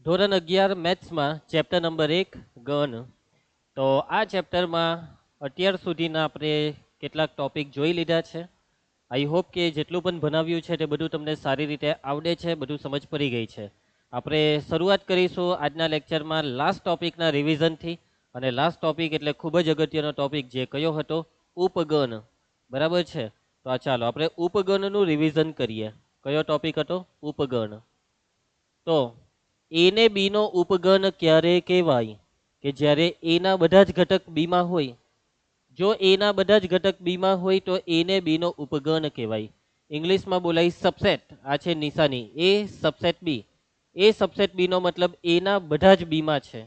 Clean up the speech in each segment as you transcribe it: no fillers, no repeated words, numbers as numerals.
ધોરણ 11 મેથ્સમાં chapter number 1 ગણ. તો આ ચેપ્ટરમાં અત્યાર સુધીના આપણે કેટલાક ટોપિક જોઈ લીધા છે. આઈ હોપ કે જેટલું પણ ભણાવ્યું છે તે બધું તમને સારી રીતે આવડે છે, બધું સમજ પડી ગઈ છે. આપણે શરૂઆત કરીશું આજના લેક્ચરમાં લાસ્ટ ટોપિકના રિવિઝનથી. અને લાસ્ટ ટોપિક એટલે ખૂબ જ અગત્યનો ટોપિક જે કયો હતો? ઉપગણ. બરાબર છે? તો આ ચાલો આપણે ઉપગણનું રિવિઝન કરીએ. કયો ટોપિક હતો? ઉપગણ. તો એ ને બી નો ઉપગણ ક્યારે કહેવાય? કે જ્યારે એના બધા જ ઘટક બીમાં હોય. જો એના બધા જ ઘટક બીમાં હોય તો એ ને બી નો ઉપગણ કહેવાય. ઇંગ્લિશમાં બોલાય સબસેટ. આ છે નિશાની એ સબસેટ બી. એ સબસેટ બી નો મતલબ એના બધા જ બીમાં છે,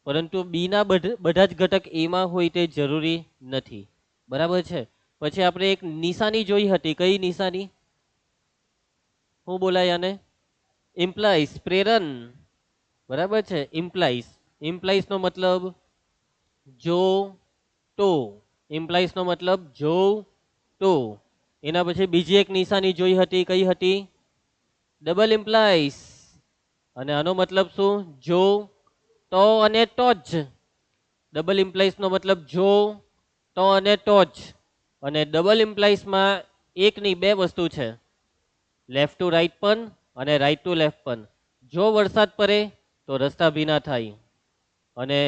પરંતુ બીના બધા જ ઘટક એમાં હોય તે જરૂરી નથી. બરાબર છે? પછી આપણે એક નિશાની જોઈ હતી. કઈ નિશાની? શું બોલાય આને? ઇમ્પ્લાઇઝ, પ્રેરણ. બરાબર છે? ઇમ્પ્લાઇઝ. ઇમ્પ્લાઇઝ નો મતલબ જો તો. ઇમ્પ્લાઇઝ નો મતલબ જો તો. એના પછી બીજી એક નિશાની જોઈ હતી. કઈ હતી? Double implies. અને આનો મતલબ શું? જો તો અને તો જ. ડબલ ઇમ્પ્લાઇઝ નો મતલબ જો તો અને તો જ. અને ડબલ ઇમ્પ્લાઇઝમાં એકની બે વસ્તુ છે, લેફ્ટ ટુ રાઈટ પણ અને રાઈટ ટુ લેફ્ટ પણ. જો વરસાદ પડે તો રસ્તા ભીના થાય. અને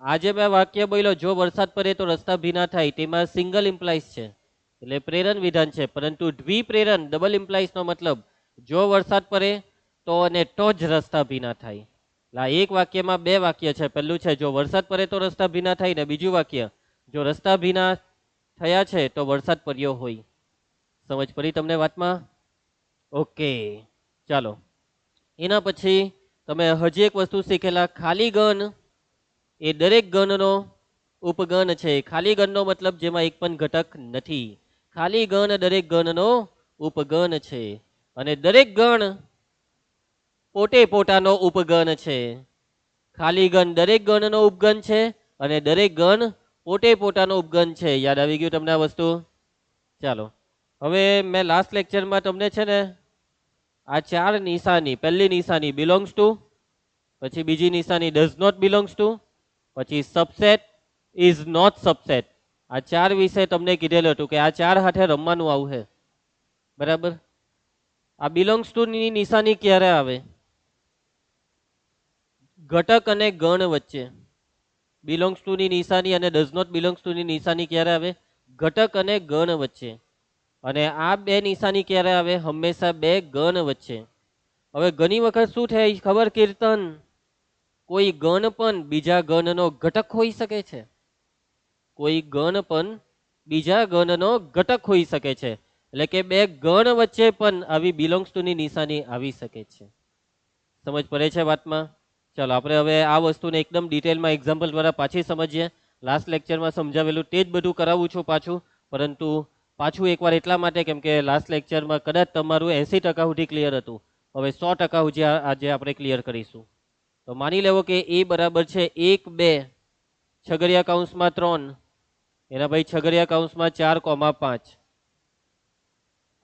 આજે મેં વાક્ય બોલ્યો જો વરસાદ પડે તો રસ્તા ભીના થાય, તેમાં સિંગલ ઇમ્પ્લાઇઝ છે એટલે પ્રેરણ વિધાન છે. પરંતુ દ્વિપ્રેરણ ડબલ ઇમ્પ્લાઇઝ નો મતલબ જો વરસાદ પડે તો અને તો જ રસ્તા ભીના થાય. એટલે આ એક વાક્યમાં બે વાક્ય છે. પહેલું છે જો વરસાદ પડે તો રસ્તા ભીના થાય, ને બીજું વાક્ય જો રસ્તા ભીના થયા છે તો વરસાદ પડ્યો હોય. સમજ પડી તમને વાતમાં? ઓકે, ચાલો. એના પછી તમે હજી એક વસ્તુ શીખેલા, ખાલી ગણ એ દરેક ગણનો ઉપગણ છે. ખાલી ગણનો મતલબ જેમાં એક પણ ઘટક નથી. ખાલી ગણ દરેક ગણનો ઉપગણ છે. અને દરેક ગણ પોતે પોતાનો ઉપગણ છે. ખાલી ગણ દરેક ગણનો ઉપગણ છે અને દરેક ગણ પોતે પોતાનો ઉપગણ છે. યાદ આવી ગયું તમને આ વસ્તુ? ચાલો, હવે મેં લાસ્ટ લેક્ચરમાં તમને છે ને આ ચાર નિશાની, પહેલી નિશાની બિલોંગ્સ ટુ, પછી બીજી નિશાની ડઝ નોટ બિલોંગ્સ ટુ, પછી સબસેટ, ઇઝ નોટ સબસેટ. આ ચાર વિશે તમને કીધેલું હતું કે આ ચાર હાથે રમવાનું આવશે. બરાબર? આ બિલોંગ્સ ટુ ની નિશાની ક્યારે આવે? ઘટક અને ગણ વચ્ચે. બિલોંગ્સ ટુ ની નિશાની અને ડઝ નોટ બિલોંગ્સ ટુ ની નિશાની ક્યારે આવે? ઘટક અને ગણ વચ્ચે. અને આ બે નિશાની ક્યારે આવે? હંમેશા બે ગણ વચ્ચે. હવે ઘણી વખત શું થાય ખબર કીર્તન? કોઈ ગણ પણ બીજા ગણનો ઘટક હોઈ શકે છે. કોઈ ગણ પણ બીજા ગણનો ઘટક હોઈ શકે છે. એટલે કે બે ગણ વચ્ચે પણ આવી બિલોંગ્સ ટુ ની નિશાની આવી શકે છે. સમજ પડે છે વાતમાં? ચાલો આપણે હવે આ વસ્તુને એકદમ ડિટેલમાં એક્ઝામ્પલ દ્વારા પાછી સમજીએ. લાસ્ટ લેક્ચરમાં સમજાવેલું તે જ બધું કરાવું છું પાછું, પરંતુ પાછું એકવાર એટલા માટે કેમ કે લાસ્ટ લેક્ચરમાં કદાચ તમારું 80% સુધી ક્લિયર હતું. હવે 100% સુધી આજે આપણે ક્લિયર કરીશું. તો માની લેવો કે એ બરાબર છે 1 2 છગડિયા કૌંસમાં 3, એના ભાઈ છગડિયા કૌંસમાં 4,5.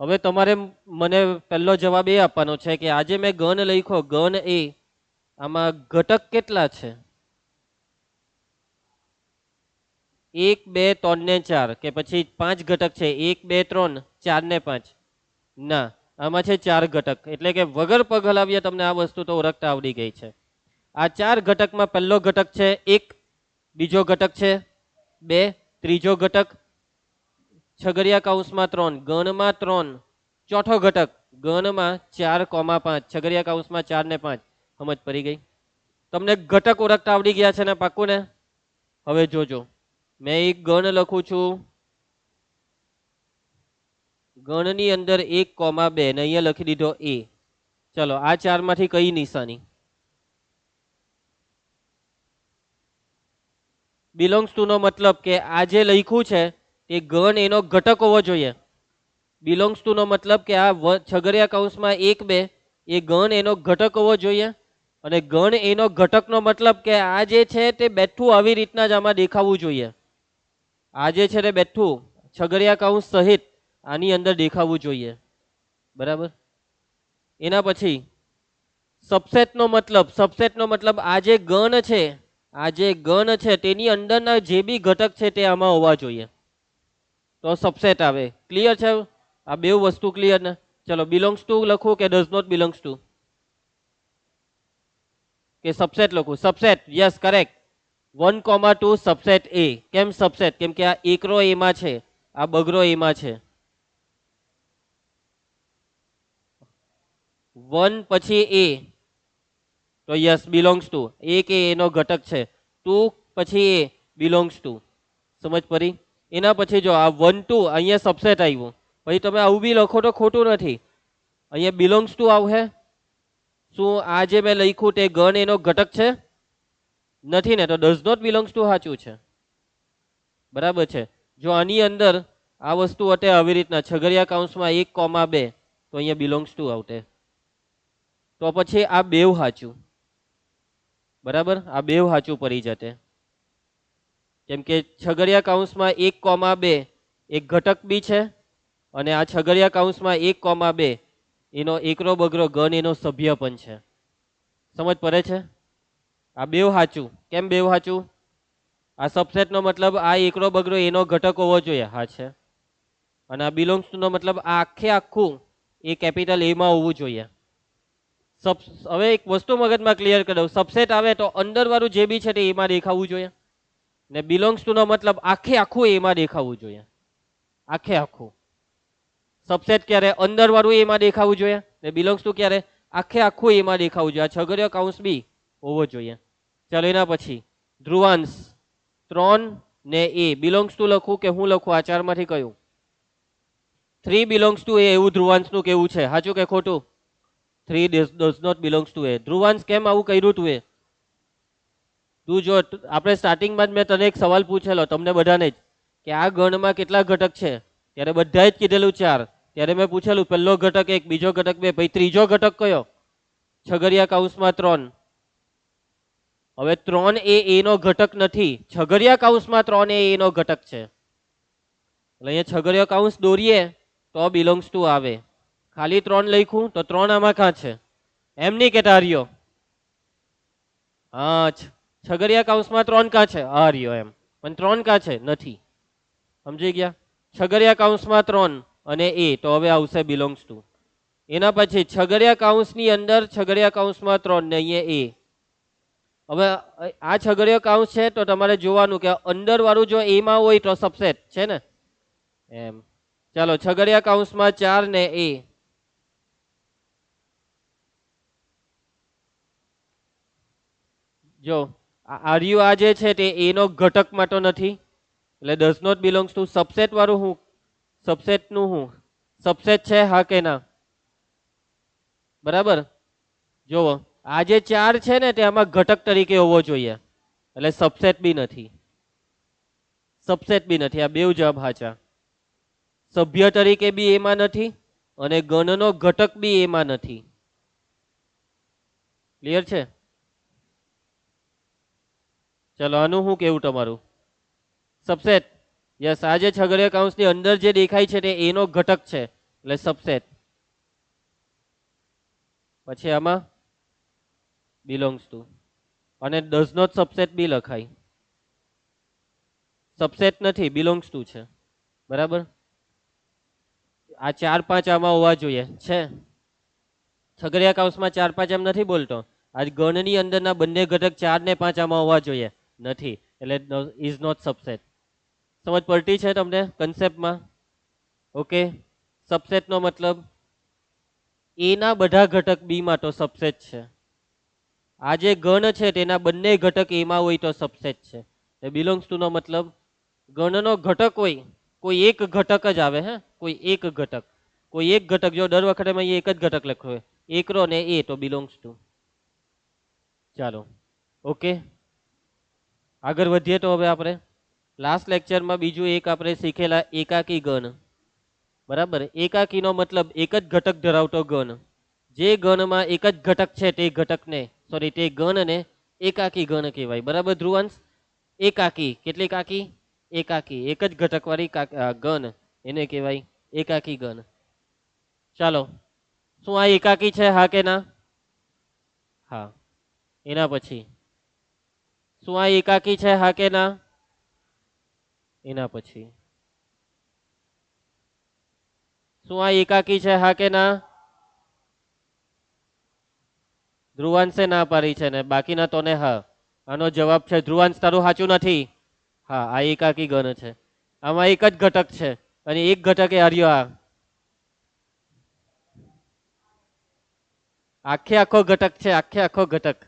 હવે તમારે મને પહેલો જવાબ એ આપવાનો છે કે આજે મેં ગણ લખ્યો, ગણ એ, આમાં ઘટક કેટલા છે? 1 2 3 ને 4, કે પછી 5 ઘટક છે? 1 2 3 4 ને 5? ના, આમાં છે 4 ઘટક. એટલે કે વગર પગ હલાવ્યા તમને આ વસ્તુ તો ઓળખતા આવડી ગઈ છે. આ 4 ઘટકમાં પહેલો ઘટક છે 1, બીજો ઘટક છે 2, ત્રીજો ઘટક છગડિયા કૌંસમાં 3, ગણમાં 3, ચોથો ઘટક ગણમાં 4,5, છગડિયા કૌંસમાં 4 ને 5. સમજ પડી ગઈ? તમને ઘટક ઓળખતા આવડી ગયા છે ને? પાક્કું ને? હવે જોજો, મેં એક ગણ લખું છું, ગણની અંદર 1,2 ને અહીંયા લખી દીધો એ. ચલો, આ ચાર માંથી કઈ નિશાની? બિલોંગ્સ ટુ નો મતલબ કે આ જે લખ્યું છે તે ગણ એનો ઘટક હોવો જોઈએ. બિલોંગ્સ ટુ નો મતલબ કે આ છગડિયા કૌંસમાં 1 2 એ ગણ એનો ઘટક હોવો જોઈએ. અને ગણ એનો ઘટકનો મતલબ કે આ જે છે તે બેઠું આવી રીતના જ આમાં દેખાવું જોઈએ. આ જે છે તે બેઠું છગડિયા કૌંસ સહિત આની અંદર દેખાવું જોઈએ. બરાબર? એના પછી સબસેટનો મતલબ આ જે ગણ છે તેની અંદરના જે બી ઘટક છે તે આમાં હોવા જોઈએ તો સબસેટ આવે. ક્લિયર છે? આ બે વસ્તુ ક્લિયર ને? ચલો બિલોંગ્સ ટુ લખું કે ડઝ નોટ બિલોંગ્સ ટુ કે સબસેટ લખું? Subset, yes correct. 1,2 સબસેટ એ. કેમ સબસેટ? કેમ કે આ એકરો એમાં છે, આ બગરો એમાં છે. 1 પછી એ તો યસ બિલોંગ્સ ટુ. એક એ એનો ઘટક છે. 2 પછી એ બિલોંગ્સ ટુ. સમજ પડી? એના પછી જો આ 1 2 અહીંયા સબસેટ આવ્યું, પછી તમે આવું બી લખો તો ખોટું નથી. અહીંયા બિલોંગ્સ ટુ આવશે. શું આ જે મેં લખ્યું તે ગણ એનો ઘટક છે? નથી ને, તો ડઝ નોટ બિલોંગ્સ ટુ સાચું છે. બરાબર છે. જો આની અંદર આ વસ્તુ હતે આવી રીતના છગડિયા કૌંસમાં 1,2 તો અહીંયા બિલોંગ્સ ટુ આવતે. તો પછી આ બેવ સાચું. બરાબર, આ બેવ સાચું પડી જતે. કેમ કે છગડિયા કૌંસમાં 1,2 એક ઘટક બી છે અને આ છગડિયા કૌંસમાં 1,2 એનો એકરો બગરો ગણ એનો સભ્ય પણ છે. સમજ પડે છે? આ બેવ સાચું. કેમ બેવ સાચું? આ સબસેટનો મતલબ આ એકરો બગરો એનો ઘટક હોવો જોઈએ, હા છે. અને આ બિલોંગ્સ ટુ નો મતલબ આ આખું એ કેપિટલ એમાં હોવું જોઈએ. હવે એક વસ્તુ મગજમાં ક્લિયર કરી દઉં. સબસેટ આવે તો અંદર વાળું જે બી છે તે એમાં દેખાવું જોઈએ ને બિલોંગ્સ ટુ નો મતલબ આખું એમાં દેખાવું જોઈએ. આખું. સબસેટ ક્યારે? અંદર વાળું એમાં દેખાવું જોઈએ ને બિલોંગ્સ ટુ ક્યારે? આખું એમાં દેખાવું જોઈએ. આ છગડીયો કૌંસ બી હોવો જોઈએ. ચાલો એના પછી ધ્રુવાંશ 3 ને એ બિલોંગ્સ ટુ લખું કે હું લખું? આ ચારમાંથી કયું? 3 બિલોંગ્સ ટુ એ એવું ધ્રુવાંશનું કેવું છે. સાચું કે ખોટું? 3 does not belongs to a. ધ્રુવાંશ કેમ આવું કર્યું તું? તું જો આપણે સ્ટાર્ટિંગમાં જ મેં તને એક સવાલ પૂછેલો તમને બધાને જ કે આ ગણમાં કેટલા ઘટક છે, ત્યારે બધાએ જ કીધેલું 4. ત્યારે મેં પૂછેલું પહેલો ઘટક 1, બીજો ઘટક 2, પછી ત્રીજો ઘટક કયો? છગડિયા કૌંસમાં 3. હવે 3 એ એનો ઘટક નથી, છગડિયા કૌંસમાં 3 એ એનો ઘટક છે. એટલે અહીંયા છગડિયો કૌંસ દોરીએ તો બિલોંગ્સ ટુ આવે. ખાલી 3 લખ્યું તો 3 આમાં કાં છે? એમ નહીં કેતા હરિયો. હા, છગડિયા કૌંસમાં 3 કાં છે? હરિયો એમ. પણ 3 કાં છે? નથી. સમજી ગયા? છગડિયા કૌંસમાં 3 અને એ તો હવે આવશે બિલોંગ્સ ટુ. એના પછી છગડિયા કૌંસની અંદર છગડિયા કૌંસમાં 3 ને અહીંયા એ. હવે આ છગડિયો કૌંસ છે તો તમારે જોવાનું કે અંદર વાળું જો એમાં હોય તો સબસેટ છે ને એમ. ચાલો છગડિયા કૌંસમાં 4 ને એ. જો આર્યુ આ જે છે તે એનો ઘટકમાં તો નથી એટલે does not belongs to. Subset વાળું હું? સબસેટ નું હું? સબસેટ છે હા કે ના? બરાબર. જોવો આ જે 4 છે ને તે આમાં ઘટક તરીકે હોવો જોઈએ એટલે સબસેટ બી નથી. સબસેટ બી નથી. આ બેવ જવાબ સાચા. સભ્ય તરીકે બી એમાં નથી અને ગણનો ઘટક બી એમાં નથી. ક્લિયર છે? ચલો આનું શું કેવું તમારું? Subset, yes. આ જે છગડીયા કૌંસની અંદર જે દેખાય છે તે એનો ઘટક છે એટલે સબસેટ. પછી આમાં બિલોંગ્સ ટુ અને ડઝ નોટ સબસેટ બી લખાય. સબસેટ નથી, બિલોંગ્સ ટુ છે. બરાબર. આ 4 5 આમાં હોવા જોઈએ છે. છગડીયા કૌંસમાં 4 5 એમ નથી બોલતો. આ ગણની અંદરના બંને ઘટક 4 ને 5 આમાં હોવા જોઈએ, નથી એટલે ઇઝ નોટ સબસેટ. સમજ પડતી છે તમને કન્સેપ્ટમાં? ઓકે. સબસેટ નો મતલબ એના બધા ઘટક બી માં તો સબસેટ છે. આ જે ગણ છે તેના બંને ઘટક એમાં હોય તો સબસેટ છે. બિલોંગ્સ ટુ નો મતલબ ગણનો ઘટક હોય, કોઈ એક ઘટક જ આવે. હે, કોઈ એક ઘટક. કોઈ એક ઘટક. જો દર વખતે મેં એક જ ઘટક લખ્યો હોય, એકરો ને એ, તો બિલોંગ્સ ટુ. ચાલો ઓકે, આગળ વધીએ તો હવે આપણે લાસ્ટ લેક્ચરમાં બીજું એક આપણે શીખેલા એકાકી ગણ. બરાબર. એકાકીનો મતલબ એક જ ઘટક ધરાવતો ગણ. જે ગણમાં એક જ ઘટક છે તે ઘટકને તે ગણને એકાકી ગણ કહેવાય. બરાબર ધ્રુવાંશ? એકાકી. કેટલી કાકી? એકાકી. એક જ ઘટક વાળી ગણ એને કહેવાય એકાકી ગણ. ચાલો, શું આ એકાકી છે હા કે ના? હા. એના પછી શું આ એકાકી છે, હા કે ના? એના પછી શું આ એકાકી છે, હા કે ના? ધ્રુવાંશે ના પાડી છે ને બાકીના તો ને હા. આનો જવાબ છે ધ્રુવાંશ, તારું સાચું નથી. હા, આ એકાકી ગણ છે. આમાં એક જ ઘટક છે અને એક ઘટક એ હર્યો. આ આખે આખો ઘટક છે, આખે આખો ઘટક.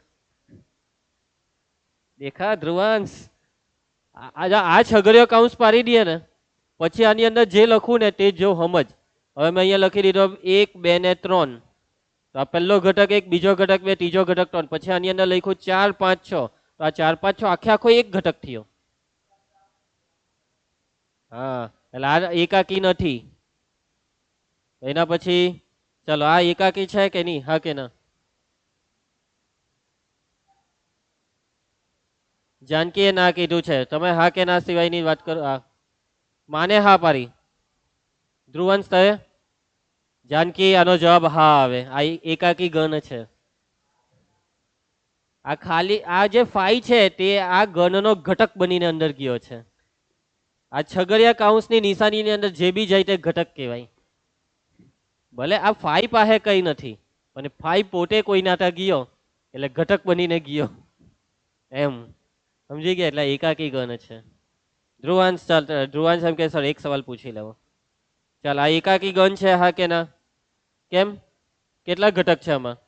દેખા ધ્રુવાંશ, આ છગડીયો કૌંસ પાડી દે ને પછી આની અંદર જે લખું ને તે જો સમજ. હવે મેં અહીંયા લખી દીધો 1 2 ને 3. તો આ પહેલો ઘટક 1, બીજો ઘટક 2, ત્રીજો ઘટક 3. પછી આની અંદર લખ્યું 4 5 6. તો આ 4 5 6 આખે આખો એક ઘટક થયો. હા, એટલે આ એકાકી નથી. એના પછી ચલો, આ એકાકી છે કે નહીં, હા કે ના? જાનકીએ ના કીધું છે. તમે હા કે ના સિવાયની વાત કરો. માને હા પાડી. ધ્રુવંશ તમે? જાનકી, આનો જવાબ હા આવે. આ એકાકી ગણ છે. આ ખાલી આ જે 5 છે તે આ ગણનો ઘટક બનીને અંદર ગયો છે. આ છગડિયા કૌંસની નિશાનીની અંદર જે બી જાય તે ઘટક કહેવાય. ભલે આ 5 પાસે કઈ નથી પણ 5 પોતે કોઈ નાતા ગયો એટલે ઘટક બનીને ગયો એમ. સમજી ગયા? એટલે એકાકી ગણ છે. ધ્રુવાંશ, ચાલ ધ્રુવાંશ એમ કે સર એક સવાલ પૂછી લેવો. ચાલ, આ એકાકી ગણ છે, હા કે ના? કેમ? કેટલા ઘટક છે આમાં?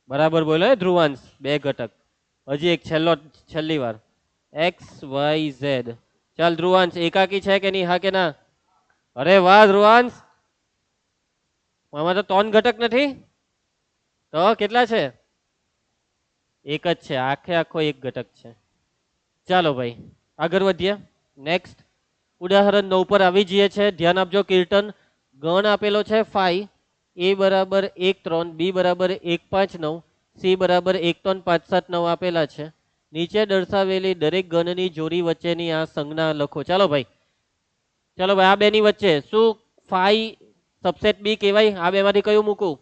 બરાબર બોલો ધ્રુવાંશ, 2 ઘટક. હજી એક છેલ્લી વાર એક્સ વાય ઝેડ. ચાલ ધ્રુવાંશ, એકાકી છે કે નહીં, હા કે ના? અરે વાહ ધ્રુવાંશ, આમાં તો 3 ઘટક નથી. તો કેટલા છે? એક જ છે, આખે આખો એક ઘટક છે. ચાલો ભાઈ આગળ વધીએ. નેક્સ્ટ ઉદાહરણ 9 પર આવી જઈએ છે. ધ્યાન આપજો કીર્તન. ગણ આપેલો છે 5. એ બરાબર 1 3, બી બરાબર 1 5 9, સી બરાબર 1 3 5 7 9 આપેલા છે. નીચે દર્શાવેલી દરેક ગણની જોડી વચ્ચેની આ સંજ્ઞા લખો. ચાલો ભાઈ, ચાલો ભાઈ, આ બેની વચ્ચે શું 5 સબસેટ બી કહેવાય? આ બેમાંથી કયું મૂકું?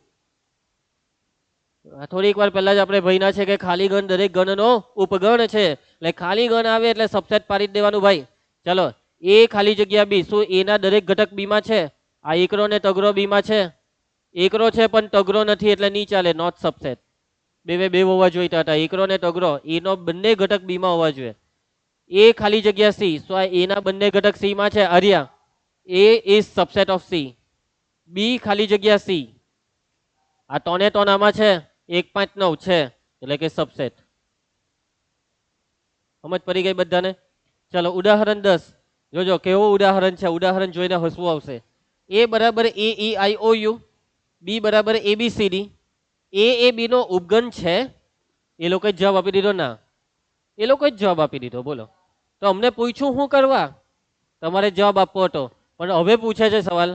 થોડીક વાર પહેલા જ આપણે ભણ્યા છે કે ખાલી ગણ દરેક ગણનો ઉપગણ છે. એટલે ખાલી ગણ આવે એટલે સબસેટ પાડી દેવાનું ભાઈ. ચલો, એ ખાલી જગ્યા બી. શું એના દરેક ઘટક બી માં છે? આ એકરો ને તગરો બી માં છે. એકરો છે પણ તગરો નથી એટલે નહીં ચાલે, નોટ સબસેટ. બે હોવા જોઈતા હતા, એકરો ને તગરો. એનો બંને ઘટક બી માં હોવા જોઈએ. એ ખાલી જગ્યા સી. શું આ એના બંને ઘટક સી માં છે? આર્યા, એ ઇઝ સબસેટ ઓફ સી. બી ખાલી જગ્યા સી. આ 3 3 આમાં છે, 1 5 9 છે એટલે કે સબસેટ. સમજ પડી ગઈ બધાને? ચલો ઉદાહરણ 10 જોજો કેવું ઉદાહરણ છે. ઉદાહરણ જોઈને હસવું આવશે. એ બરાબર એ ઈ આઈ ઓ યુ, બી બરાબર એ બી સી ડી. એ બી નો ઉપગણ છે. એ લોકોએ જવાબ આપી દીધો ના. એ લોકોએ જ જવાબ આપી દીધો. બોલો, તો અમને પૂછ્યું શું કરવા? તમારે જવાબ આપવો હતો. પણ હવે પૂછે છે સવાલ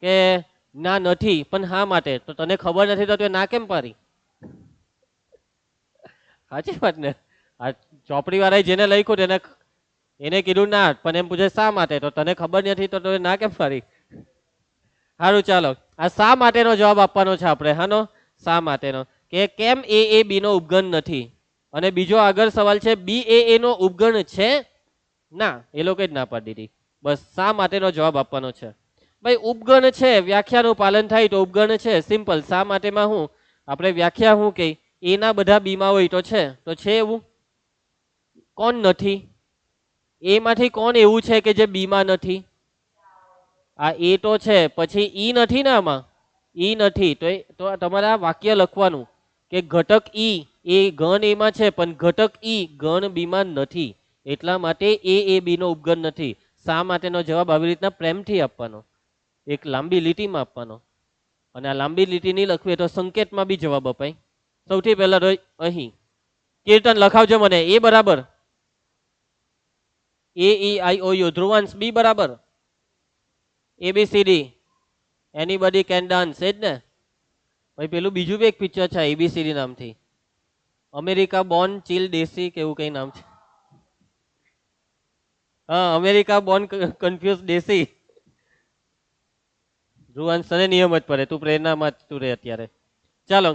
કે ના નથી પણ હા માટે. તો તને ખબર નથી તો તું ના કેમ પાડી? સાચી વાત ને? આ ચોપડી વાળાએ જેને લખ્યું તેને એને કીધું ના, પણ એમ પૂછે શા માટે? તો તને ખબર નથી તો તું ના કેમ પાડી? સારું, ચાલો આ શા માટેનો જવાબ આપવાનો છે આપણે. હાનો શા માટેનો, કે કેમ એ બી નો ઉપગણ નથી. અને બીજો આગળ સવાલ છે બી એ નો ઉપગણ છે? ના, એ લોકો જ ના પાડી દીધી. બસ શા માટેનો જવાબ આપવાનો છે. ભાઈ ઉપગણ છે, વ્યાખ્યાનું પાલન થાય તો ઉપગણ છે. સિમ્પલ. શા માટેમાં હું આપણે વ્યાખ્યા શું કઈ? એના બધા બીમાં હોય તો છે એવું? કોણ નથી? એમાંથી કોણ એવું છે કે જે બીમાં નથી? આ એ તો છે, પછી ઈ નથી ને આમાં? ઈ નથી તો તમારે આ વાક્ય લખવાનું કે ઘટક ઈ એ ગણ એમાં છે પણ ઘટક ઈ ગણ બીમાં નથી. એટલા માટે એ બી નો ઉપગણ નથી. શા માટેનો જવાબ આવી રીતના પ્રેમથી આપવાનો, એક લાંબી લીટીમાં આપવાનો. અને આ લાંબી લીટી નહીં લખવી તો સંકેતમાં બી જવાબ અપાય. સૌથી પહેલા તો અહીં કીર્તન લખાવજો મને. એ બરાબર એ ઈ આઈ ઓ યુ. ધ્રુવાંશ, બી બરાબર ABCD. એનીબડી કેન ડાન્સ, એ જ ને ભાઈ? પેલું બીજું બી એક પિક્ચર છે ABCD નામથી, અમેરિકા બોર્ન ચીલ દેસી કેવું કઈ નામ છે. હા, અમેરિકા બોર્ન કન્ફ્યુઝ દેસી. ધ્રુવાંશ તને નિયમ જ પડે, તું પ્રેરણામાં તું રે અત્યારે. ચાલો,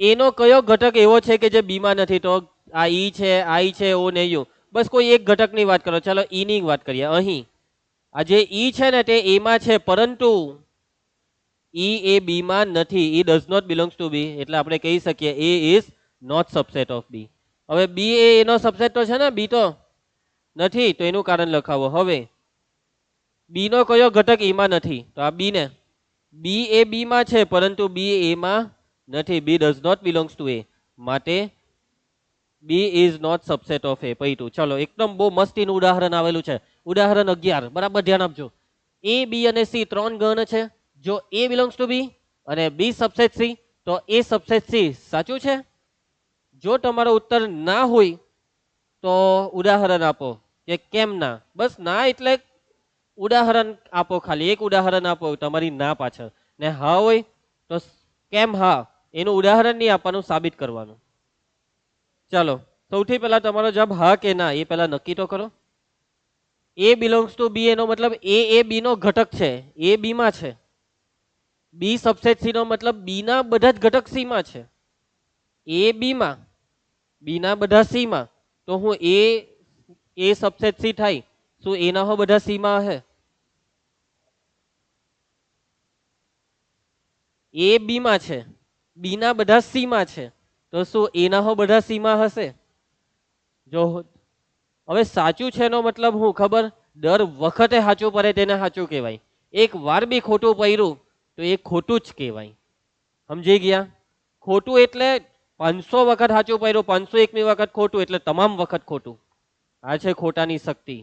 એનો કયો ઘટક એવો છે કે જે બી માં નથી? તો આ ઈ છે, આઈ છે, ઓ ને યુ, બસ કોઈ એક ઘટકની વાત કરો. ચાલો ઈ ની વાત કરીએ. અહીં આ જે ઈ છે ને તે એ માં છે, પરંતુ ઈ એ બી માં નથી. A does not belongs to B, એટલે આપણે કહી શકીએ A is not subset of B. હવે બી એ એનો સબસેટ તો છે ને, બી તો નથી, તો એનું કારણ લખાવો. હવે બી નો કયો ઘટક ઈ માં નથી? તો આ બી ને, બી એ બી માં છે પરંતુ બી એ માં નથી. B does not belongs to A, માટે B is not subset of A. પૈટું. ચલો એકદમ બહુ મસ્તીનું ઉદાહરણ આવેલું છે. ઉદાહરણ 11, બરાબર ધ્યાન આપજો. એ બી અને સી ત્રણ ગણ છે. જો એ બિલોંગ્સ ટુ બી અને બી સબસેટ સી, તો એ સબસેટ સી સાચું છે? જો તમારો ઉત્તર ના હોય તો ઉદાહરણ આપો કે કેમ ના. બસ ના એટલે ઉદાહરણ આપો, ખાલી એક ઉદાહરણ આપો તમારી ના પાછળ. ને હા હોય તો કેમ હા, એનું ઉદાહરણ નહીં આપવાનું, સાબિત કરવાનું. ચાલો સૌથી પહેલા તમારો જવાબ હા કે ના એ પહેલા નક્કી તો કરો. એ બિલોંગ્સ ટુ બી એનો મતલબ એ બી નો ઘટક છે, એ બી માં છે. બી સબસેટ સી નો મતલબ બી ના બધા જ ઘટક સી માં છે. એ બી માં, બી ના બધા સી માં, તો હું એ સબસેટ સી થાય. શું એના હો બધા સી માં હે? એ બી માં છે, બી ના બધા સી માં છે, તો શું એના હો બધા સી માં હશે? જો હવે સાચું છે એનો મતલબ હું ખબર? દર વખતે સાચું પડે તેને સાચું કહેવાય. એક વાર બી ખોટું પડ્યું તો એ ખોટું જ કહેવાય. સમજી ગયા? ખોટું એટલે 500 વખત સાચું પડ્યું, 501મી વખત ખોટું એટલે તમામ વખત ખોટું. આ છે ખોટાની શક્તિ.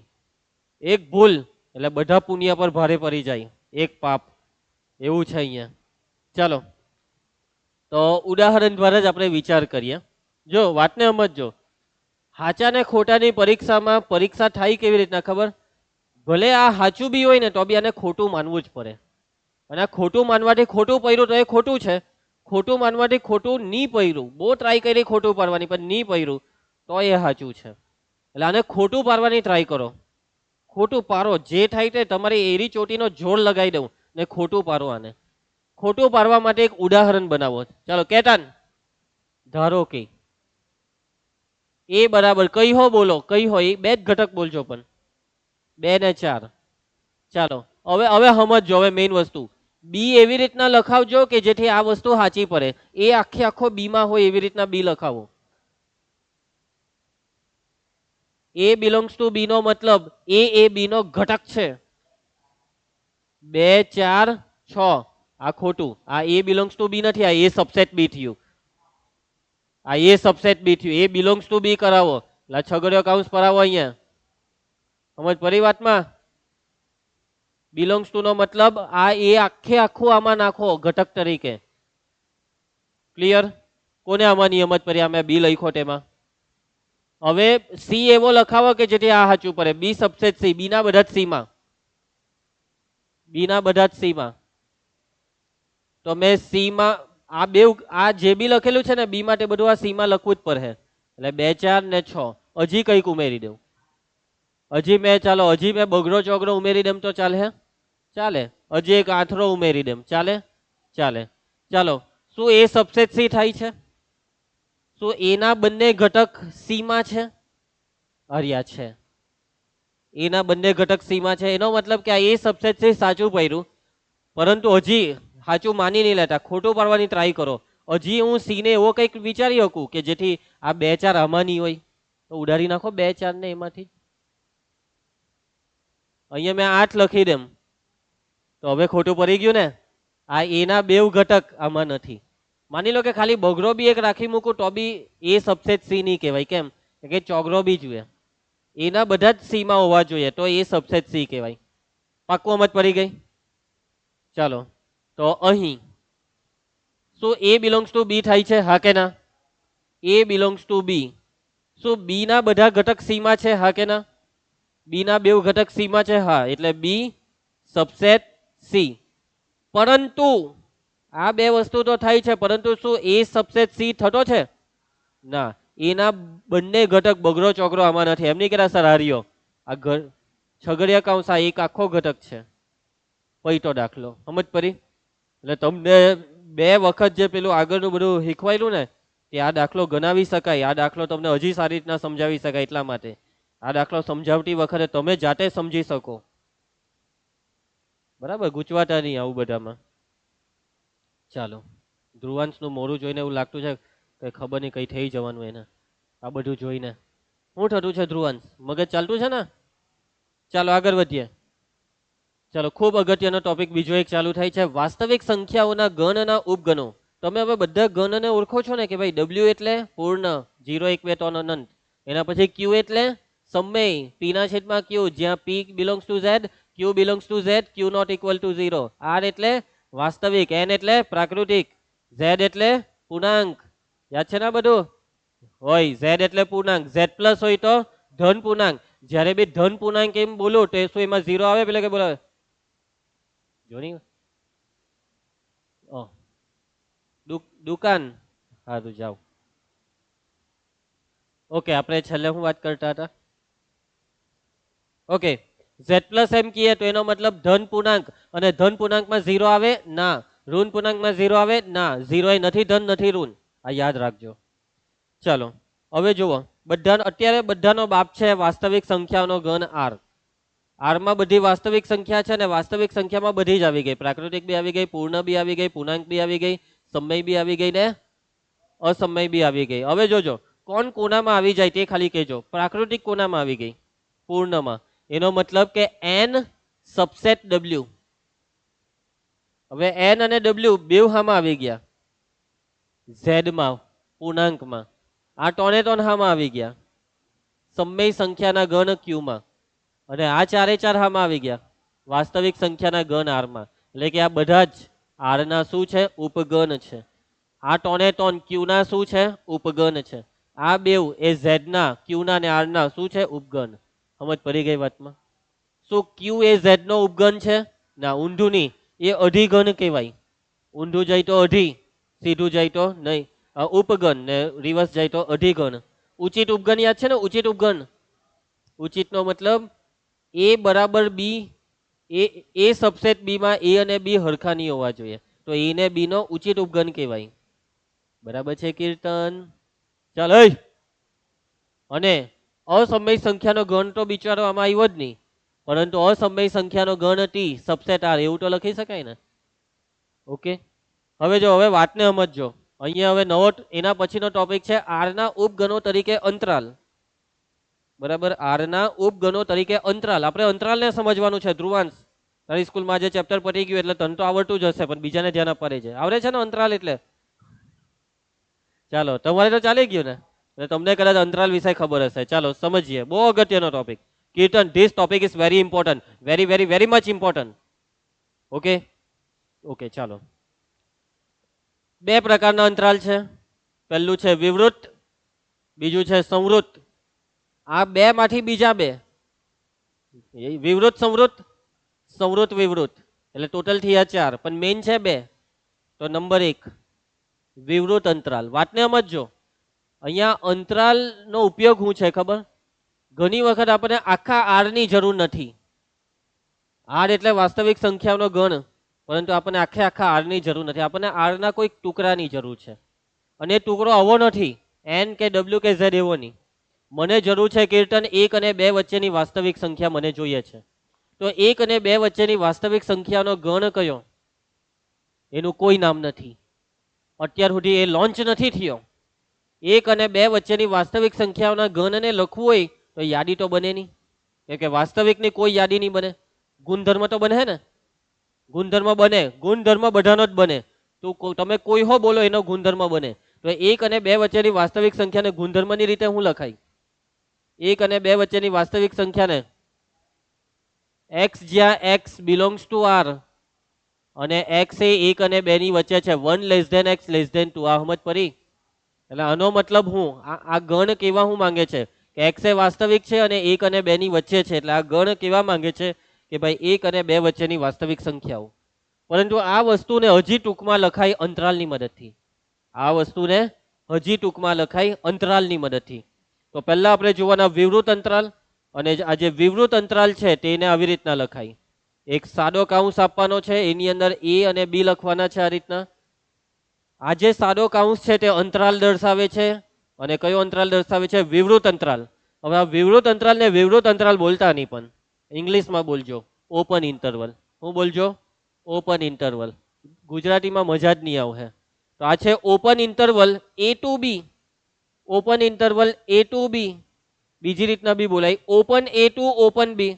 એક ભૂલ એટલે બધા પુણ્ય પર ભારે પડી જાય, એક પાપ. એવું છે અહીંયા. ચાલો તો ઉદાહરણ દ્વારા જ આપણે વિચાર કરીએ. જો વાતને સમજજો. હાચા ને ખોટાની પરીક્ષામાં પરીક્ષા થાય કેવી રીતના ખબર? ભલે આ સાચું બી હોય ને તો બી આને ખોટું માનવું જ પડે. અને આ ખોટું માનવાથી ખોટું પડ્યું તો એ ખોટું છે. ખોટું માનવાથી ખોટું નહીં પડ્યું, બહુ ટ્રાય કરી ખોટું પાડવાની પણ નહીં પડ્યું તો એ સાચું છે. એટલે આને ખોટું પાડવાની ટ્રાય કરો. ખોટું પારો, જે થાય તે તમારી એરી ચોટીનો જોર લગાવી દઉં ને ખોટું પારો આને. ખોટું પાડવા માટે એક ઉદાહરણ બનાવો. ચાલો કેતાન, ધારો કે એ બરાબર કઈ હો બોલો, કઈ હોય એ બે જ ઘટક બોલજો પણ 2 ને 4. ચાલો હવે હવે સમજો. હવે મેઇન વસ્તુ બી એવી રીતના લખાવજો કે જેથી આ વસ્તુ સાચી પડે. એ આખો બી માં હોય એવી રીતના બી લખાવો. એ બિલોંગ્સ ટુ બી નો મતલબ એ બી નો ઘટક છે. 2 4 6 આ ખોટું. આ એ બિલોંગ્સ ટુ બી નથી, આ એ સબસેટ બી થયું. આ એ સબસેટ બી થયું. એ બિલોંગ્સ ટુ બી કરાવો, છગડીયો કૌંસ પરાવો અહીંયા. સમજ પડી વાતમાં? બિલોંગ્સ ટુ નો મતલબ આ એ આખું આમાં નાખો ઘટક તરીકે. ક્લિયર? કોને આમાં નિયમ જ પડી? આમાં બી લખ્યો તેમાં. હવે સી એવો લખાવો કે જેથી આ સાચું પડે. બી સબસેટ સી, બી ના બધા જ સી માં, બી ના બધા જ સી માં. તો મેં સી માં આ બે, આ જે બી લખેલું છે ને બી માટે બધું આ સી માં લખવું જ પડે. એટલે 2 4 ને 6. હજી કઈક ઉમેરી દઉં. હજી મેં બગડો ચોગડો ઉમેરી દેમ તો ચાલે? ચાલે. હજી એક આથરો ઉમેરી દેમ ચાલે? ચાલે. ચાલો શું એ સબસેટ સી થાય છે? શું એના બંને ઘટક સી માં છે? હરિયા છે. એના બંને ઘટક સી માં છે. એનો મતલબ કે આ એ સબસેટ સી સાચું પડ્યું, પરંતુ હજી સાચું માની નહીં લેતા, ખોટું પાડવાની ટ્રાય કરો. હજી હું સી ને એવો કંઈક વિચારી શકું કે જેથી આ 2 4 આમાં નહીં હોય, તો ઉડાડી નાખો 2 4 ને એમાંથી. અહીંયા મેં 8 લખી દેમ તો હવે ખોટું પડી ગયું ને. આ એના બે ઘટક આમાં નથી. માની લો કે ખાલી બગડો બી એક રાખી મૂકું તો બી એ સબસેટ સી નહીં કહેવાય. કેમ કે ચોગડો બી જોઈએ, એના બધા જ સી માં હોવા જોઈએ તો એ સબસેટ સી કહેવાય. પાક્કું સમજ પડી ગઈ? ચાલો તો અહીં શું એ બિલોંગ્સ ટુ બી થાય છે? હા કે ના? એ બિલોંગ્સ ટુ બી. શું બી ના બધા ઘટક સી માં છે? હા કે ના? બી ના બે ઘટક સી માં છે. હા, એટલે બી સબસેટ સી. પરંતુ આ બે વસ્તુ તો થાય છે, પરંતુ શું એ સબસેટ સી થતો છે? ના. એના બંને ઘટક બગડો ચોગડો આમાં નથી. એમની કેરા સર હાર્યો આ છગડિયા કૌંસ આ એક આખો ઘટક છે. પૈટો દાખલો સમજ પડી? એટલે તમને 2 વખત જે પેલું આગળનું બધું શીખવાયેલું ને કે આ દાખલો ગણાવી શકાય, આ દાખલો તમને હજી સારી રીતના સમજાવી શકાય, એટલા માટે આ દાખલો સમજાવતી વખતે તમે જાતે સમજી શકો, બરાબર, ગૂંચવાતા નહીં આવું બધામાં. ચાલો, ધ્રુવાંશનું મોઢું જોઈને એવું લાગતું છે કે ખબર નહીં કઈ થઈ જવાનું એને, આ બધું જોઈને. શું થતું છે ધ્રુવાંશ, મગજ ચાલતું છે ને? ચાલો આગળ વધીએ. ચાલો, ખૂબ અગત્યનો ટોપિક બીજો એક ચાલુ થાય છે, વાસ્તવિક સંખ્યાઓના ગણ અને ઉપગણો. તમે હવે બધા ગણને ઓળખો છો ને કે ભાઈ ડબલ્યુ એટલે પૂર્ણ, 0 1 2 3 અનંત. એના પછી ક્યુ એટલે સમય, p ના છેદમાં q, જ્યાં p belongs to z, q belongs to z, q not equal to 0. r એટલે વાસ્તવિક, n એટલે પ્રાકૃતિક, z એટલે પૂર્ણાંક. યાદ છે ને બધું? હોય, z એટલે પૂર્ણાંક, z પ્લસ હોય તો ધન પૂર્ણાંક. જ્યારે બી ધન પૂર્ણાંક એમ બોલો તો શું એમાં 0 આવે? પેલા કે બોલાવે જોની દુકાન. હા તું જાઓ. ઓકે, આપણે છેલ્લે હું વાત કરતા હતા? ઓકે, z પ્લસ એમ કહીએ તો એનો મતલબ ધન પૂર્ણાંક, અને ધન પૂર્ણાંકમાં 0 આવે ના, ઋણ પૂર્ણાંકમાં 0 આવે ના, 0 એ નથી ધન નથી ઋણ, આ યાદ રાખજો. ચાલો હવે જુઓ, અત્યારે બધાનો બાપ છે વાસ્તવિક સંખ્યાઓનો ઘન r. r માં બધી વાસ્તવિક સંખ્યા છે, અને વાસ્તવિક સંખ્યામાં બધી જ આવી ગઈ, પ્રાકૃતિક બી આવી ગઈ, પૂર્ણ બી આવી ગઈ, પૂર્ણાંક બી આવી ગઈ, સમય બી આવી ગઈ ને અસમય બી આવી ગઈ. હવે જોજો કોણ કોનામાં આવી જાય તે ખાલી કહેજો. પ્રાકૃતિક કોનામાં આવી ગઈ? પૂર્ણમાં. એનો મતલબ કે n સબસેટ w. હવે n અને w બેવ હામાં આવી ગયા? z માં, પૂર્ણાંકમાં. આ ટોને ટોન હામાં આવી ગયા? સમય સંખ્યાના ઘન q માં. અને આ ચારે ચાર હામાં આવી ગયા? વાસ્તવિક સંખ્યાના ઘન r માં. એટલે કે આ બધા જ r ના શું છે? ઉપગણ છે. આ ટોને ટોન q ના શું છે? ઉપગણ છે. આ બેવ એ z ના, q ના અને r ના શું છે? ઉપગણ. સમજ પડી ગઈ વાતમાં? શું q એ z નો ઉપગણ છે? ના, ઊંધું નહીં, એ અધિગણ કહેવાય. ઊંધું જાય તો અઢી, સીધું જાય તો નહીં, ઉપગણ, ને રિવર્સ જાય તો અધિગણ. ઉચિત ઉપગણ યાદ છે ને? ઉચિત ઉપગણ. ઉચિત નો મતલબ a બરાબર b, એ સબસેટ b માં a અને b હરખા નહીં હોવા જોઈએ, તો a ને b નો ઉચિત ઉપગણ કહેવાય. બરાબર છે કીર્તન? ચાલ. અને અસમય સંખ્યાનો ગણ તો બિચારો આમાં આવ્યો જ નહીં, પરંતુ અસમય સંખ્યાનો ગણ ટી સબસેટ r, એવું તો લખી શકાય ને? ઓકે, હવે જો, હવે વાતને સમજજો. અહીંયા હવે નવો એના પછીનો ટોપિક છે r ના ઉપગણો તરીકે અંતરાલ. બરાબર, r ના ઉપગણો તરીકે અંતરાલ. આપણે અંતરાલને સમજવાનું છે ધ્રુવાંશ. તારી સ્કૂલમાં આજે ચેપ્ટર પતી ગયું એટલે તને તો આવડતું જ હશે, પણ બીજાને ધ્યાન આપવા છે. આવડે છે ને અંતરાલ એટલે? ચાલો, તમારે તો ચાલી ગયું ને, એટલે તમને કદાચ અંતરાલ વિષય ખબર હશે. ચાલો સમજીએ, બહુ અગત્યનો topic. Kirtan, this topic is very important, very very very much important. Okay okay, ચાલો. બે પ્રકારના અંતરાલ છે. પહેલું છે વિવૃત, બીજું છે સંવૃત. આ બે માંથી બીજા બે, વિવૃત સંવૃત, સંવૃત વિવૃત, એટલે ટોટલ થયા ચાર, પણ મેઇન છે બે. તો નંબર 1 વિવૃત અંતરાલ. વાતને સમજજો. અહીંયા અંતરાલ નો ઉપયોગ શું છે ખબર? ઘણી વખત આપણને આખા r ની જરૂર નથી. r એટલે વાસ્તવિક સંખ્યાનો ગણ, પરંતુ આપણને આખા r ની જરૂર નથી. આપણને r ના કોઈ ટુકડાની જરૂર છે, અને ટુકડો આવો નથી n કે w કે z એવો નહીં. મને જરૂર છે કીર્તન 1 અને 2 વચ્ચેની વાસ્તવિક સંખ્યા મને જોઈએ છે. તો 1 અને 2 વચ્ચેની વાસ્તવિક સંખ્યાનો ગણ કયો? એનું કોઈ નામ નથી. અત્યાર સુધી એ લોન્ચ નથી થયો. 1 અને 2 વચ્ચેની વાસ્તવિક સંખ્યાઓના ગણને લખવું હોય તો યાદી તો બને નહીં, કેમ કે વાસ્તવિકની કોઈ યાદી નહીં બને. ગુણધર્મ તો બને ને? ગુણધર્મ બને, ગુણધર્મ બધાનો જ બને. તો તમે કોઈ હો બોલો એનો ગુણધર્મ બને. તો 1 અને 2 વચ્ચેની વાસ્તવિક સંખ્યાને ગુણધર્મની રીતે શું લખાય? 1 અને 2 વચ્ચેની વાસ્તવિક સંખ્યાને x, જ્યાં x બિલોંગ્સ ટુ r, અને x એ 1 અને 2 ની વચ્ચે છે, 1 less than x less than 2. આ સમજ પડી? એટલે આનો મતલબ હું આ ગણ કેવા હું માંગે છે કે x એ વાસ્તવિક છે અને 1 અને 2 ની વચ્ચે છે. એટલે આ ગણ કેવા માંગે છે કે ભાઈ 1 અને 2 વચ્ચેની વાસ્તવિક સંખ્યાઓ. પરંતુ આ વસ્તુને હજી ટૂંકમાં લખાય અંતરાલની મદદથી. આ વસ્તુને હજી ટૂંકમાં લખાય અંતરાલની મદદથી. તો પહેલા આપણે જોવાના વિવૃત અંતરાલ, અને આ જે વિવૃત અંતરાલ છે તેને આવી રીતના લખાય. એક સાદો કાઉન્સ આપવાનો છે, એની અંદર a અને b લખવાના છે આ રીતના. આ જે સાદો કાઉન્સ છે તે અંતરાલ દર્શાવે છે અને કયો અંતરાલ દર્શાવે છે? વિવૃત અંતરાલ. હવે આ વિવૃત અંતરાલ ને વિવૃત અંતરાલ બોલતા નહીં, પણ ઇંગ્લિશમાં બોલજો ઓપન ઇન્ટરવલ. હું બોલજો? Open interval. ગુજરાતીમાં મજા જ નહીં આવે. તો આ છે open interval A to B. Open interval A to B. બીજી રીતના બી બોલાય open A to open B.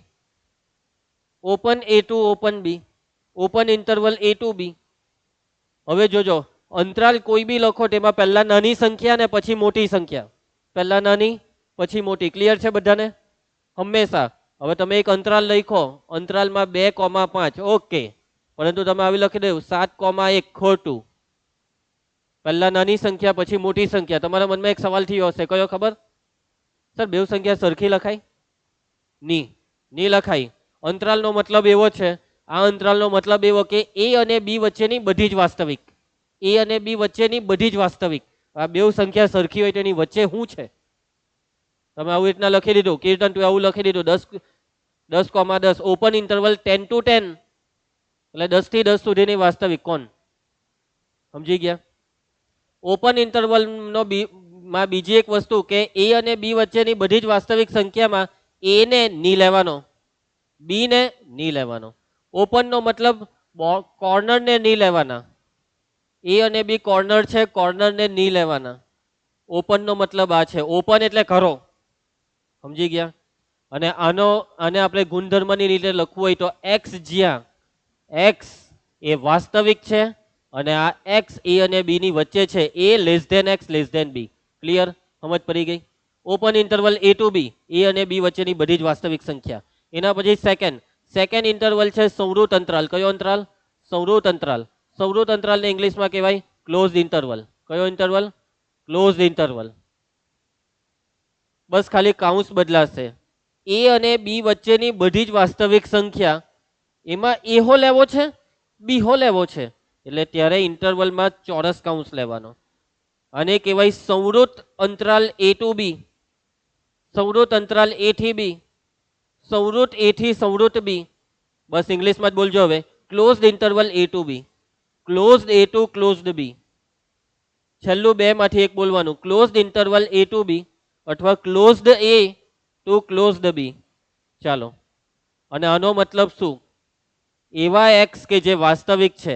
Open A to open B. Open interval A to B. હવે જોજો, અંતરાલ કોઈ બી લખો તેમાં પહેલા નાની સંખ્યા ને પછી મોટી સંખ્યા. પહેલા નાની પછી મોટી. ક્લિયર છે બધાને? હંમેશા. હવે તમે એક અંતરાલ લખો, અંતરાલમાં 2,5. ઓકે, પરંતુ તમે આવી લખી દો 7,1. ખોટું. પહેલા નાની સંખ્યા પછી મોટી સંખ્યા. તમારા મનમાં એક સવાલ થયો હશે, કયો ખબર? સર બે સંખ્યા સરખી લખાય? ની લખાય. અંતરાલનો મતલબ એવો છે, આ અંતરાલનો મતલબ એવો કે એ અને બી વચ્ચેની બધી જ વાસ્તવિક. એ અને બી વચ્ચેની બધી જ વાસ્તવિક. આ બે સંખ્યા સરખી હોય તેની વચ્ચે શું છે? તમે આવી રીતના લખી દીધું. કીર્તન તું આવું લખી દીધું 10,10. Open interval 10 to 10. એટલે 10 થી 10 સુધીની વાસ્તવિક. કોણ સમજી ગયા? ઓપન ઇન્ટરવલ નો માં બીજી એક વસ્તુ કે એ અને બી વચ્ચેની બધી જ વાસ્તવિક સંખ્યામાં એ ને ની લેવાનો, બી ને ની લેવાનો. ઓપન નો મતલબ કોર્નર ને ની લેવાના. એ અને બી કોર્નર છે, કોર્નર ને ની લેવાના. ઓપન નો મતલબ આ છે. ઓપન એટલે ખરો. સમજી ગયા? અને આને આપણે ગુણધર્મની રીતે લખવું હોય તો એક્સ, જ્યાં એક્સ એ વાસ્તવિક છે અને આ એક્સ એ અને બી ની વચ્ચે છે, A less than X less than B. Clear? સમજ પડી ગઈ? Open interval A to B, A અને બી વચ્ચેની બધી જ વાસ્તવિક સંખ્યા. એના પછી સેકન્ડ ઇન્ટરવલ છે સંવૃત અંતરાલ. કયો અંતરાલ? સંવૃત અંતરાલ. સંવૃત અંતરાલને ઇંગ્લિશમાં કહેવાય ક્લોઝડ ઇન્ટરવલ. કયો ઇન્ટરવલ? Closed interval. બસ ખાલી કાઉન્સ બદલાશે. એ અને બી વચ્ચેની બધી જ વાસ્તવિક સંખ્યા, એમાં એ હો લેવો છે, બી હો લેવો છે, એટલે ત્યારે ઇન્ટરવલમાં ચોરસ કાઉન્સ લેવાનો. અને કહેવાય સંવૃત અંતરાલ એ ટુ બી, સંવૃત અંતરાલ એ થી બી, સંવૃત એ થી સંવૃત બી. બસ ઇંગ્લિશમાં જ બોલજો હવે. Closed interval A to B, closed A two closed બી. છેલ્લું બે માંથી એક બોલવાનું. ક્લોઝડ ઇન્ટરવલ એ ટુ બી અથવા ક્લોઝડ એ ટુ ક્લોઝડ બી. ચાલો, અને આનો મતલબ શું? એવા એક્સ કે જે વાસ્તવિક છે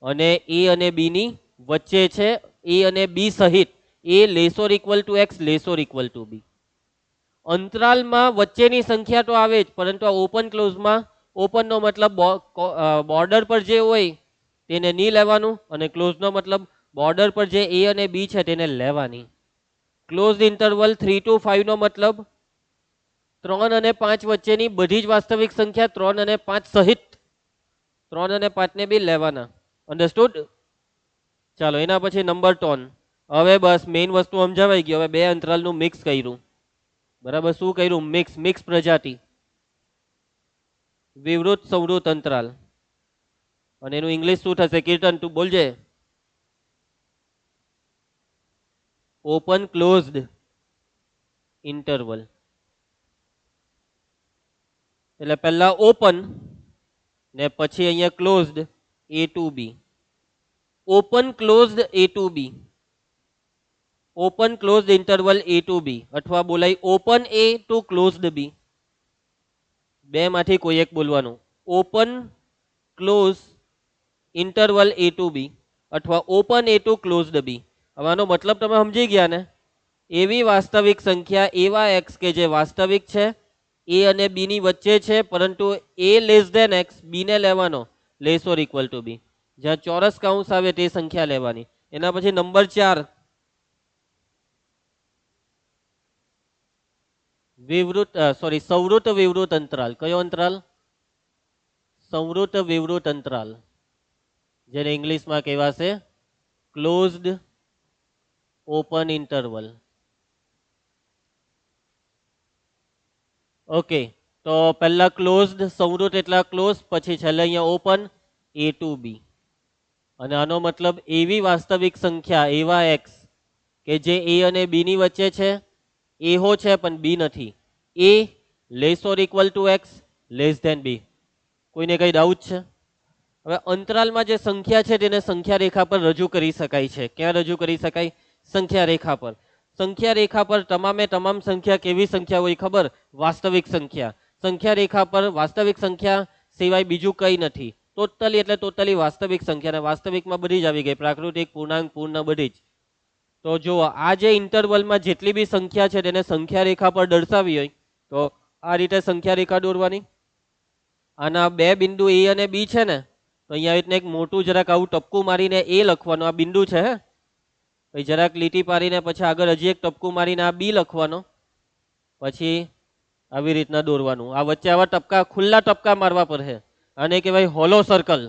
અને એ અને બી ની વચ્ચે છે, એ અને બી સહિત, A less or equal to x less or equal to B. અંતરાલમાં વચ્ચેની સંખ્યા તો આવે જ, પરંતુ આ ઓપન ક્લોઝમાં ઓપનનો મતલબ બોર્ડર પર જે હોય તેને નહીં લેવાનું, અને ક્લોઝનો મતલબ બોર્ડર પર જે એ અને બી છે તેને લેવાની. ક્લોઝ ઇન્ટરવલ 3 to 5 નો મતલબ 3 અને 5 વચ્ચેની બધી જ વાસ્તવિક સંખ્યા 3 અને 5 સહિત 3 અને 5 ને બી લેવાના. અન્ડરસ્ટુડ? ચાલો, એના પછી નંબર 3. હવે બસ મેઇન વસ્તુ સમજાવાઈ ગઈ. હવે બે અંતરાલનું મિક્સ કર્યું. બરાબર? શું કર્યું? મિક્સ પ્રજાતિ. વિવૃત સંવૃત અંતરાલ. અને એનું ઇંગ્લિશ શું થશે? કીર્તન તું બોલજે. Open closed interval. એટલે પહેલા ઓપન ને પછી અહીંયા closed A to B. Open closed A to B, open closed interval A to બી, અથવા બોલાય ઓપન એ ટુ ક્લોઝડ બી. બે માંથી કોઈ એક બોલવાનું. Open close interval A to બી અથવા ઓપન એ ટુ ક્લોઝડ બી. હવે આનો મતલબ તમે સમજી ગયા ને? એવી વાસ્તવિક સંખ્યા, એવા એક્સ કે જે વાસ્તવિક છે, એ અને બી ની વચ્ચે છે, પરંતુ એ લેસ ધેન એક્સ, બી ને લેવાનો લેસ ઓર ઇક્વલ ટુ બી. જ્યાં ચોરસ કાઉન્સ આવે તે સંખ્યા લેવાની. એના પછી નંબર 4, સંવૃત વિવૃત અંતરાલ. કયો અંતરાલ? સંવૃત વિવૃત અંતરાલ, જેને ઇંગ્લિશમાં કહેવાશે ક્લોઝડ ઓપન ઇન્ટરવલ. ઓકે, તો પહેલા ક્લોઝડ સંવૃત એટલે ક્લોઝ, પછી છેલ્લે અહીંયા ઓપન એ ટુ બી. અને આનો મતલબ એવી વાસ્તવિક સંખ્યા, એવા એક્સ કે જે એ અને બી ની વચ્ચે છે, એ હો છે પણ બી નથી, A less or equal to x less than B. કોઈને કઈ ડાઉટ છે? હવે અંતરાલમાં જે સંખ્યા છે તેને સંખ્યા રેખા પર રજૂ કરી શકાય છે. ક્યાં રજૂ કરી શકાય? સંખ્યા રેખા પર. સંખ્યા રેખા પર તમામે તમામ સંખ્યા કેવી સંખ્યા હોય ખબર? વાસ્તવિક સંખ્યા. સંખ્યા રેખા પર વાસ્તવિક સંખ્યા સિવાય બીજું કંઈ નથી. ટોટલી એટલે ટોટલી વાસ્તવિક સંખ્યા, અને વાસ્તવિકમાં બધી જ આવી ગઈ, પ્રાકૃતિક, પૂર્ણાંક, પૂર્ણ, બધી જ. તો જુઓ, આ જે ઇન્ટરવલમાં જેટલી બી સંખ્યા છે તેને સંખ્યા રેખા પર દર્શાવી હોય તો આ રીતે સંખ્યા રેખા દોરવાની. આના બે બિંદુ એ અને બી છે ને, તો અહીંયા આવી રીતના એક મોટું જરાક આવું ટપકું મારીને એ લખવાનું, આ બિંદુ છે. હે, પછી જરાક લીટી પાડીને પછી આગળ હજી એક ટપકું મારીને આ બી લખવાનો, પછી આવી રીતના દોરવાનું. આ વચ્ચે આવા ટપકા, ખુલ્લા ટપકા મારવા પડે. આને કહેવાય હોલો સર્કલ,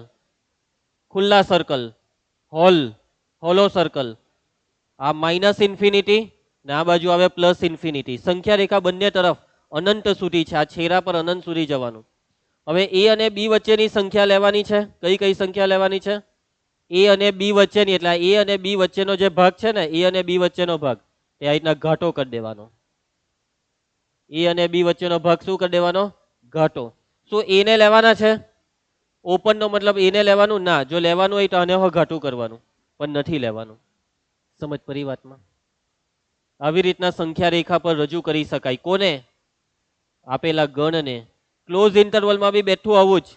ખુલ્લા સર્કલ, હોલો સર્કલ. આ માઇનસ ઇન્ફિનિટી ને આ બાજુ આવે પ્લસ ઇન્ફિનિટી. સંખ્યા રેખા બંને તરફ અનંત સુધી છે, આ છેરા પર અનંત સુધી જવાનું. હવે એ અને બી વચ્ચેની સંખ્યા લેવાની છે. કઈ કઈ સંખ્યા લેવાની છે? એ અને બી વચ્ચેની. એટલે એ અને બી વચ્ચેનો જે ભાગ છે ને, એ અને બી વચ્ચેનો ભાગ, એ આ રીતના ઘાટો કરી દેવાનો. એ અને બી વચ્ચેનો ભાગ શું કરી દેવાનો? ઘાટો. શું એને લેવાના છે? ઓપન નો મતલબ એને લેવાનું ના. જો લેવાનું હોય તો આને ઘાટું કરવાનું, પણ નથી લેવાનું. સમજ પડી વાતમાં? આવી રીતના સંખ્યા રેખા પર રજૂ કરી શકાય. કોને? આપેલા ગણને. ક્લોઝ ઇન્ટરવલમાં બી બેઠું આવું જ,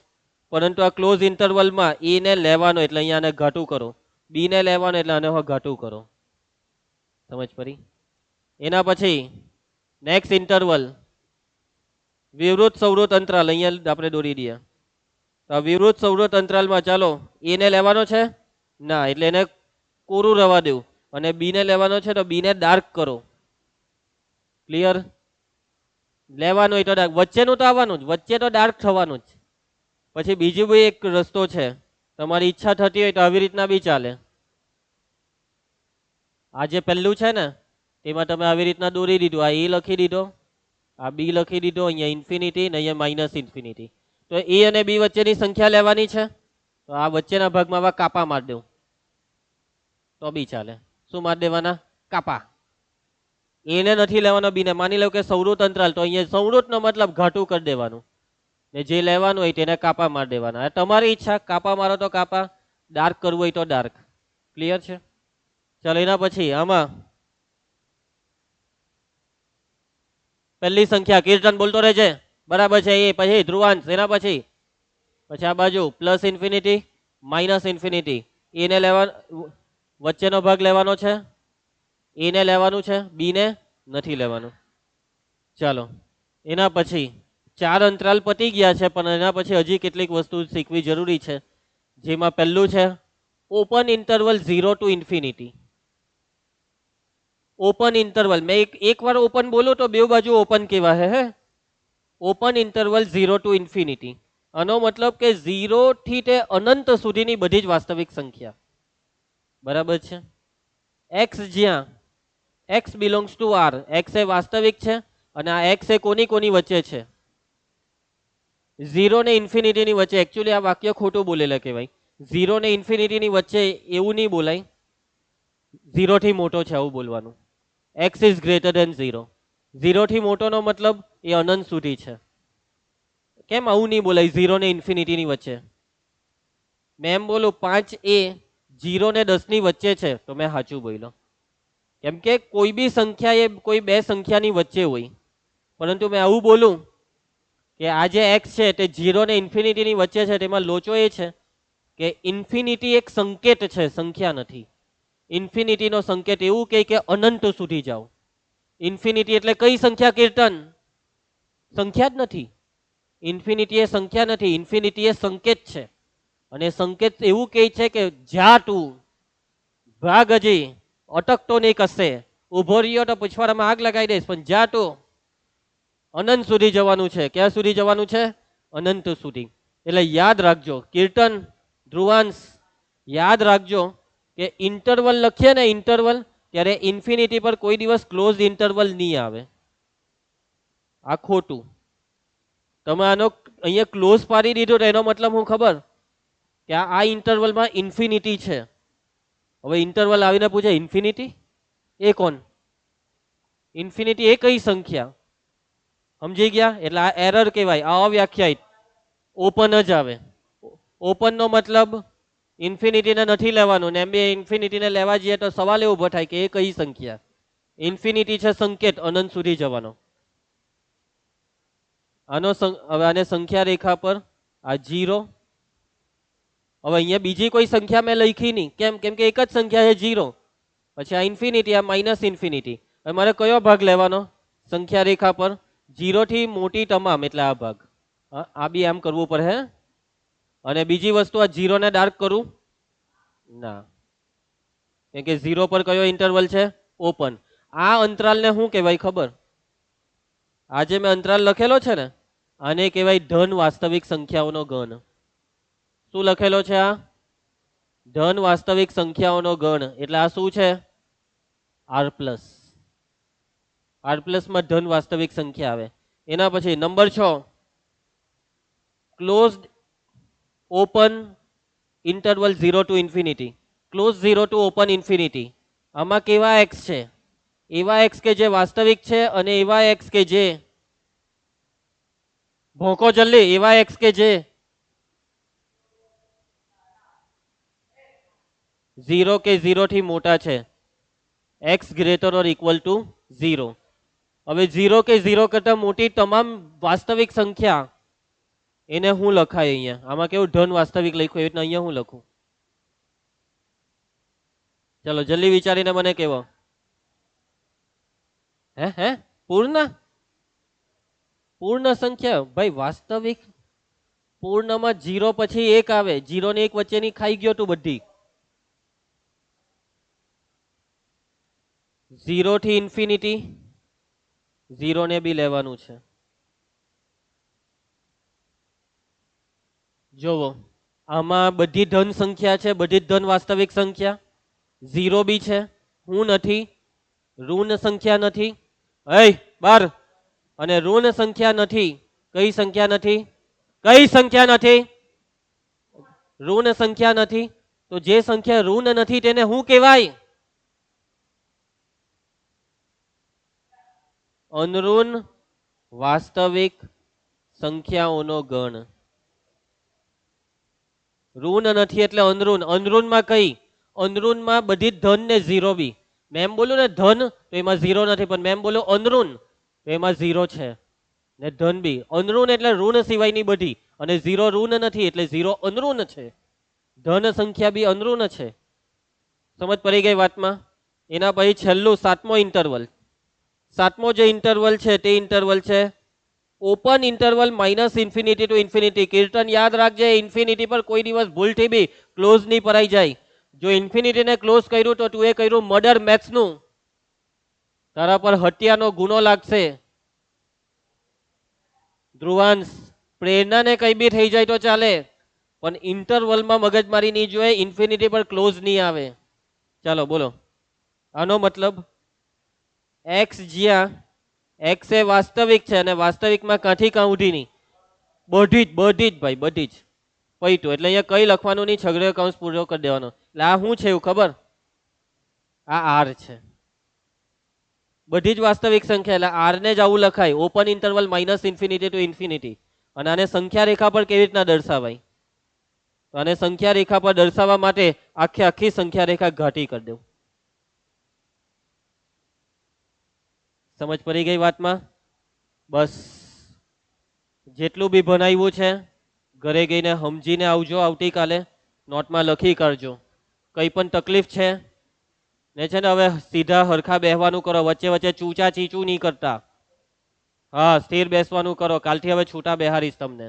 પરંતુ આ ક્લોઝ ઇન્ટરવલમાં એ ને લેવાનો એટલે અહીંયા આને ઘાટું કરો, બી ને લેવાનો એટલે આને ઘાટું કરો. સમજ પડી? એના પછી નેક્સ્ટ ઇન્ટરવલ વિવૃત સવૃત અંતરાલ, અહીંયા આપણે દોરી દઈએ. તો વિવૃત સવૃત અંતરાલમાં ચાલો એ ને લેવાનો છે ના, એટલે એને કોરું રવા દેવું, અને બી ને લેવાનો છે તો બી ને ડાર્ક કરો. ક્લિયર? લેવાનું હોય તો ડાર્ક, વચ્ચેનું તો આવવાનું જ, વચ્ચે તો ડાર્ક થવાનું જ. પછી બીજી બી એક રસ્તો છે, તમારી ઈચ્છા થતી હોય તો આવી રીતના બી ચાલે. આ જે પહેલું છે ને તેમાં તમે આવી રીતના દોરી દીધું, આ એ લખી દીધો, આ બી લખી દીધો, અહીંયા ઇન્ફિનિટી ને અહીંયા માઇનસ ઇન્ફિનિટી. તો એ અને બી વચ્ચેની સંખ્યા લેવાની છે, તો આ વચ્ચેના ભાગમાં આવા કાપા મારી દઉં તો બી ચાલે. શું મારી દેવાના? કાપા. એને નથી લેવાનો બી ને. માની લો કે સવૃત અંતરાલ, તો અહીંયા સવૃત નો મતલબ ઘાટું કરી દેવાનું, ને જે લેવાનું હોય તેને કાપા મારી દેવાના. તમારી ઈચ્છા, કાપા મારો તો કાપા, ડાર્ક કરવું હોય તો ડાર્ક. ક્લિયર છે? ચાલો એના પછી આમાં પહેલી સંખ્યા, કીર્તન બોલતો રહેજે, બરાબર છે. એ પછી ધ્રુવાંશ, એના પછી આ બાજુ પ્લસ ઇન્ફિનિટી, માઇનસ ઇન્ફિનિટી. એને લેવાનું, વચ્ચેનો ભાગ લેવાનો છે, એને લેવાનું છે, બી ને નથી લેવાનું. ચાલો એના પછી 4 અંતરાલ પતી ગયા છે, પણ એના પછી હજી કેટલીક વસ્તુ શીખવી જરૂરી છે. જેમાં પહેલું છે open interval 0 to infinity. Open interval, મેં એક વાર ઓપન બોલું તો બે બાજુ ઓપન કહેવાય. હે, ઓપન ઇન્ટરવલ 0 to ઇન્ફિનિટી. આનો મતલબ કે 0 થી તે અનંત સુધીની બધી જ વાસ્તવિક સંખ્યા. બરાબર છે? એક્સ જ્યાં x belongs to R, x એ વાસ્તવિક છે, અને આ એક્સ એ કોની કોની વચ્ચે છે? 0 ને ઇન્ફિનિટી ની વચ્ચે. એકચ્યુઅલી આ વાક્ય ખોટું બોલેલા કહેવાય. 0 ને ઇન્ફિનિટી ની વચ્ચે એવું નહીં બોલાય, 0 થી મોટો છે આવું બોલવાનું. x is greater than 0. 0 થી મોટોનો મતલબ એ અનંત સુધી છે. કેમ આવું નહીં બોલાય 0 ને ઇન્ફિનિટી ની વચ્ચે? મેં એમ બોલું 5 એ 0 ને 10 ની વચ્ચે છે તો મેં સાચું બોલ્યો. કેમ કે કોઈ બી સંખ્યા એ કોઈ બે સંખ્યાની વચ્ચે હોય, પરંતુ મેં આવું બોલું કે આ જે x છે તે 0 ને ઇન્ફિનિટી ની વચ્ચે છે, તેમાં લોચો એ છે કે ઇન્ફિનિટી એક સંકેત છે, સંખ્યા નથી. ઇન્ફિનિટી નો સંકેત એવું કહે કે અનંત સુધી જાઓ. ઇન્ફિનિટી એટલે કઈ સંખ્યા કીર્તન? સંખ્યા જ નથી. ઇન્ફિનિટી એ સંખ્યા નથી, ઇન્ફિનિટી એ સંકેત છે. અને સંકેત એવું કહે છે કે જા તું, ભાગ, હજી અટકતો નહીં કશે, ઉભો રહ્યો તો પૂછવાડામાં આગ લગાવી દઈશ, પણ જા તું, અનંત સુધી જવાનું છે. ક્યાં સુધી જવાનું છે? અનંત સુધી. એટલે યાદ રાખજો કીર્તન, ધ્રુવાંશ, યાદ રાખજો કે ઇન્ટરવલ લખીએ ને, ઇન્ટરવલ, ત્યારે ઇન્ફિનિટી પર કોઈ દિવસ ક્લોઝ ઇન્ટરવલ નહીં આવે. આ ખોટું. તમે આનો અહીંયા ક્લોઝ પાડી દીધો તો એનો મતલબ હું ખબર કે આ ઇન્ટરવલમાં ઇન્ફિનિટી છે. હવે ઇન્ટરવલ આવીને પૂછે ઇન્ફિનિટી એ કોણ? ઇન્ફિનિટી એ કઈ સંખ્યા? સમજી ગયા? એટલે આ એરર કહેવાય, આ અવ્યાખ્યાયિત. ઓપન જ આવે. ઓપન નો મતલબ ઇન્ફિનિટીને નથી લેવાનું, ને એમ બી ઇન્ફિનિટીને લેવા જઈએ તો સવાલ એ ઉભો થાય કે એ કઈ સંખ્યા? ઇન્ફિનિટી છે સંકેત અનંત સુધી જવાનો. હવે આને સંખ્યા રેખા પર આ 0. હવે અહીંયા બીજી કોઈ સંખ્યા મેં લખી નહીં. કેમ? કેમ કે એક જ સંખ્યા છે 0. પછી આ ઇન્ફિનિટી, આ માઇનસ ઇન્ફિનિટી. હવે મારે કયો ભાગ લેવાનો સંખ્યા રેખા પર? 0 થી મોટી તમામ, એટલે આ ભાગ. આ બી આમ કરવું પડે. અને બીજી વસ્તુ, આ 0 ને ડાર્ક કરું ના, કેમ કે 0 પર કયો ઇન્ટરવલ છે? ઓપન. આ અંતરાલને શું કહેવાય ખબર? આ જે મેં અંતરાલ લખેલો છે ને, આને કહેવાય ધન વાસ્તવિક સંખ્યાઓનો ગણ. શું લખેલો છે? આ ધન વાસ્તવિક સંખ્યાઓનો ગણ. એટલે આ શું છે? R plus. આર પ્લસ માં ધન વાસ્તવિક સંખ્યા આવે. એના પછી number 6, closed open interval 0 to infinity. Close 0 to open infinity. આમાં કેવા એક્સ છે? એવા એક્સ કે જે વાસ્તવિક છે, અને એવા એક્સ કે જે ભોંકો જલ્દી, એવા એક્સ કે જે 0 કે 0 થી મોટા છે. X greater or equal to 0. હવે 0 કે 0 કરતા મોટી તમામ વાસ્તવિક સંખ્યા, એને હું લખાય અહીંયા? આમાં કેવું ધન વાસ્તવિક લખ્યું, એવી રીતના અહીંયા હું લખું? ચલો જલ્દી વિચારીને મને કેવો. હે પૂર્ણ? પૂર્ણ સંખ્યા ભાઈ, વાસ્તવિક પૂર્ણમાં 0 પછી 1 આવે. 0 ને 1 વચ્ચેની ખાઈ ગયો તું બધી. 0 થી ઇન્ફિનિટી, 0 ને બી લેવાનું છે. જોવો, આમાં બધી ધન સંખ્યા છે, બધી જ ધન વાસ્તવિક સંખ્યા. 0 બી છે, હું નથી, ઋણ સંખ્યા નથી. બાર. અને ઋણ સંખ્યા નથી. કઈ સંખ્યા નથી? કઈ સંખ્યા નથી? ઋણ સંખ્યા નથી. તો જે સંખ્યા ઋણ નથી તેને શું કહેવાય? અનઋણ વાસ્તવિક સંખ્યાઓનો ગણ. ઋણ નથી એટલે અનઋણ. અનઋણમાં કઈ? અનઋણમાં બધી ધન ને 0 બી. મેં એમ બોલું ને ધન, તો એમાં 0 નથી, પણ મેં એમ બોલું અનઋણ, તો એમાં 0 છે. ને ધન બી. અનઋણ એટલે ઋણ સિવાયની બધી, અને 0 ઋણ નથી એટલે 0 અનઋણ છે. ધન સંખ્યા બી અનઋણ છે. સમજ પડી ગઈ વાતમાં? એના પછી છેલ્લું 7મો ઇન્ટરવલ. 7મો જે ઇન્ટરવલ છે તે ઇન્ટરવલ છે open interval minus infinity to infinity. Kirtan યાદ રાખજે, ઇન્ફિનિટી પર કોઈ દિવસ ભૂલથી બી ક્લોઝ નહીં પરાઈ જાય. જો ઇન્ફિનિટીને ક્લોઝ કર્યું તો તું એ કર્યું મર્ડર મેથ્સનું, તારા પર હત્યાનો ગુનો લાગશે. ધ્રુવાંશ, પ્રેરણાને કઈ બી થઈ જાય તો ચાલે, પણ ઇન્ટરવલમાં મગજમારી નહીં જોઈએ, ઇન્ફિનિટી પર ક્લોઝ નહીં આવે. ચાલો બોલો. આનો મતલબ એક્સ જ્યાં એક્સ એ વાસ્તવિક છે, અને વાસ્તવિકમાં કાંથી કાં ઉઠી નહીં, બધી જ ભાઈ, બધી જ પૈટું. એટલે અહીંયા કઈ લખવાનું નહીં, છગડીયો કૌંસ પૂરો કરી દેવાનો. એટલે આ શું છે એવું ખબર? આ આર છે. બધી જ વાસ્તવિક સંખ્યા, એટલે આર ને જ આવું લખાય, open interval minus infinity to infinity. અને આને સંખ્યા રેખા પર કેવી રીતના દર્શાવાય? તો આને સંખ્યા રેખા પર દર્શાવવા માટે આખી સંખ્યા રેખા ઘાટી કરી દઉં. સમજ પડી ગઈ વાતમાં? બસ જેટલું બી ભણાવ્યું છે ઘરે ગઈને સમજીને આવજો. આવતીકાલે નોટમાં લખી કાઢજો. કઈ પણ તકલીફ છે ને છે ને હવે સીધા હરખા બેહવાનું કરો, વચ્ચે વચ્ચે ચૂચા ચીચું નહીં કરતા. હા, સ્થિર બેસવાનું કરો. કાલથી હવે છૂટા બેહારીશ તમને.